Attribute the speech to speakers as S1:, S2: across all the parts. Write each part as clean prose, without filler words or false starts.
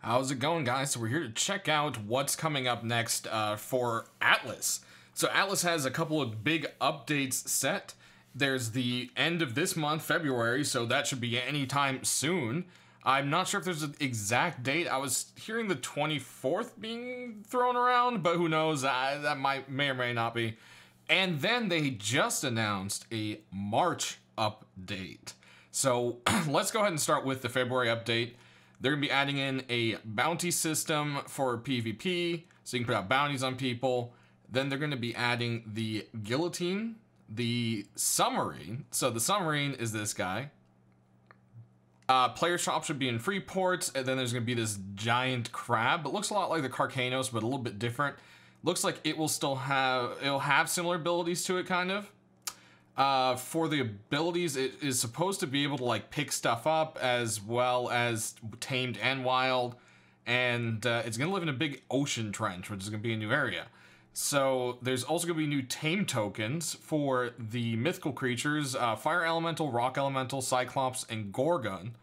S1: How's it going, guys? So we're here to check out what's coming up next for Atlas. So Atlas has a couple of big updates set. There's the end of this month, February, so that should be anytime soon. I'm not sure if there's an exact date. I was hearing the 24th being thrown around, but who knows? That may or may not be. And then they just announced a March update. So let's go ahead and start with the February update. They're going to be adding in a bounty system for PvP, so you can put out bounties on people. Then they're going to be adding the guillotine, the submarine. So the submarine is this guy. Player shop should be in Freeport, and then there's going to be this giant crab. It looks a lot like the Carcanos, but a little bit different. Looks like it will still have, it'll have similar abilities to it, kind of. For the abilities, it is supposed to be able to like pick stuff up as well as tamed and wild, and it's going to live in a big ocean trench, which is going to be a new area. So there's also going to be new tame tokens for the mythical creatures. Fire Elemental, Rock Elemental, Cyclops, and Gorgon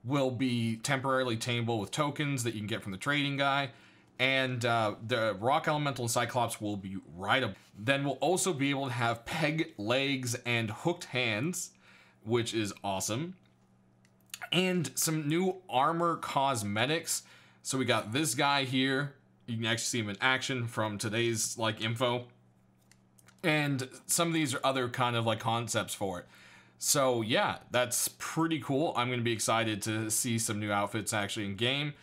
S1: will be temporarily tameable with tokens that you can get from the trading guy. And the Rock Elemental and Cyclops will be right up. Then we'll also be able to have peg legs and hooked hands, which is awesome. And some new armor cosmetics. So we got this guy here. You can actually see him in action from today's like info. And some of these are other kind of like concepts for it. So yeah, that's pretty cool. I'm going to be excited to see some new outfits actually in game.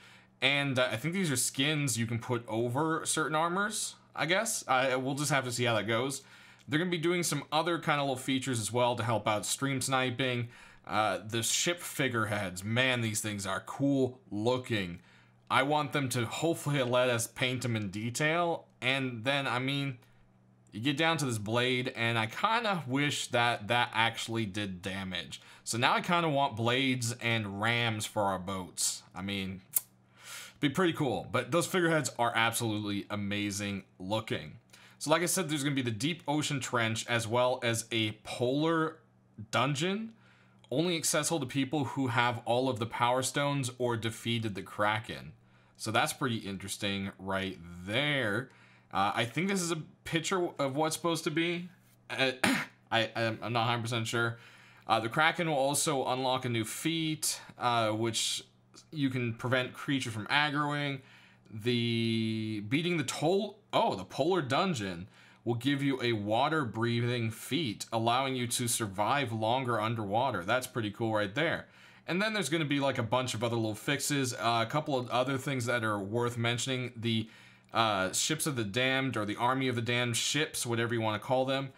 S1: And I think these are skins you can put over certain armors, I guess. We'll just have to see how that goes. They're going to be doing some other kind of little features as well to help out stream sniping. The ship figureheads, man, these things are cool looking. I want them to hopefully let us paint them in detail. And then, I mean, you get down to this blade, and I kind of wish that that actually did damage. So now I kind of want blades and rams for our boats. I mean, be pretty cool, but those figureheads are absolutely amazing looking. So like I said, there's going to be the deep ocean trench as well as a polar dungeon, only accessible to people who have all of the power stones or defeated the Kraken. So that's pretty interesting right there. I think this is a picture of what's supposed to be. I'm not 100% sure. The Kraken will also unlock a new feat, which you can prevent creatures from aggroing. The polar dungeon will give you a water breathing feat, allowing you to survive longer underwater. That's pretty cool right there. And then there's going to be like a bunch of other little fixes, a couple of other things that are worth mentioning. The ships of the damned, or the army of the damned ships, whatever you want to call them.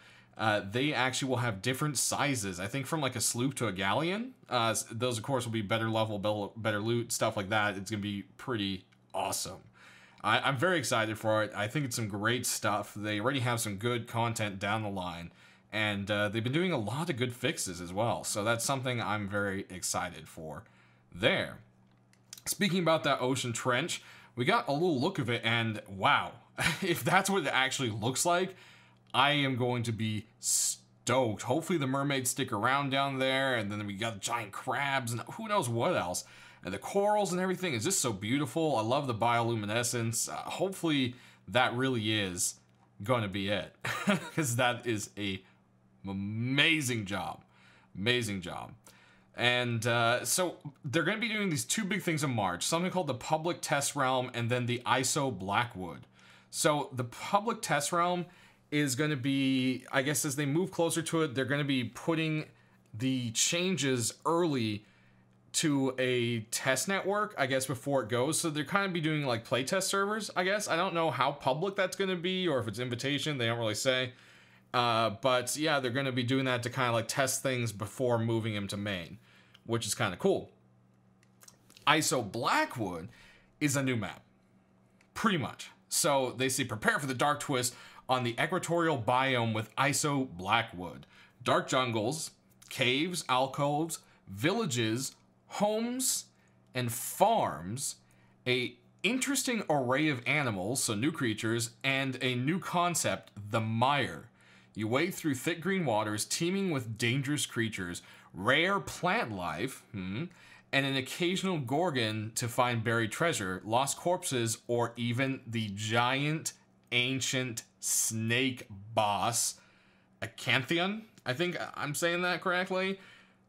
S1: They actually will have different sizes. I think from like a sloop to a galleon. Those, of course, will be better level, better loot, stuff like that. It's going to be pretty awesome. I'm very excited for it. I think it's some great stuff. They already have some good content down the line. And they've been doing a lot of good fixes as well. So that's something I'm very excited for there. Speaking about that ocean trench, we got a little look of it, and wow. If that's what it actually looks like, I am going to be stoked. Hopefully the mermaids stick around down there, and then we got giant crabs and who knows what else. And the corals and everything is just so beautiful. I love the bioluminescence. Hopefully that really is going to be it, because that is a amazing job. Amazing job. And so they're going to be doing these two big things in March, something called the Public Test Realm and then the ISO Blackwood. So the Public Test Realm is going to be, I guess as they move closer to it, they're going to be putting the changes early to a test network, I guess, before it goes. So they're kind of be doing like playtest servers, I guess. I don't know how public that's going to be or if it's invitation. They don't really say. But yeah, they're going to be doing that to kind of like test things before moving them to main, which is kind of cool. ISO Blackwood is a new map, pretty much. So they say prepare for the dark twist on the equatorial biome with ISO Blackwood. Dark jungles, caves, alcoves, villages, homes, and farms, a interesting array of animals, so new creatures, and a new concept, the mire. You wade through thick green waters teeming with dangerous creatures, rare plant life, and an occasional Gorgon to find buried treasure, lost corpses, or even the giant ancient snake boss, Acantheon. I think I'm saying that correctly.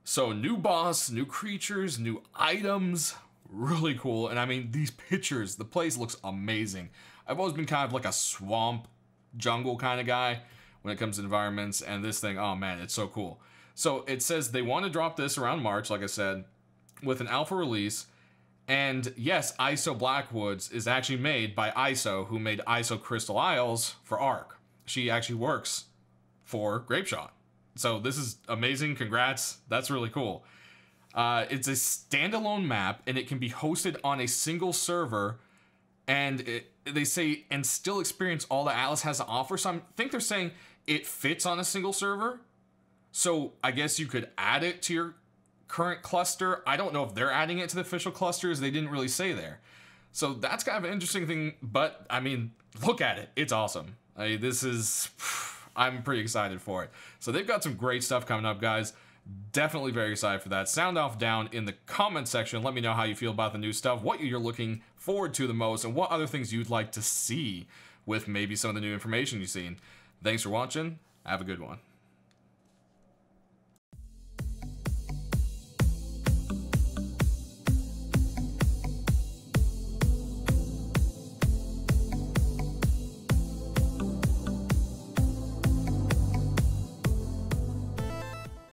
S1: So new boss, new creatures, new items, really cool. And I mean, these pictures, the place looks amazing. I've always been kind of like a swamp jungle kind of guy when it comes to environments, and this thing, oh man, it's so cool. So it says they want to drop this around March, like I said, with an alpha release. And yes, ISO Blackwoods is actually made by ISO, who made ISO Crystal Isles for Ark. She actually works for Grapeshot. So this is amazing. Congrats. That's really cool. It's a standalone map, and it can be hosted on a single server. And they say, and still experience all that Atlas has to offer. So I think they're saying it fits on a single server. So I guess you could add it to your current cluster. I don't know if they're adding it to the official clusters. They didn't really say there. So that's kind of an interesting thing. But I mean, look at it. It's awesome. I mean, I'm pretty excited for it. So they've got some great stuff coming up, guys. Definitely very excited for that. Sound off down in the comment section. Let me know how you feel about the new stuff, what you're looking forward to the most, and what other things you'd like to see with maybe some of the new information you've seen. Thanks for watching. Have a good one.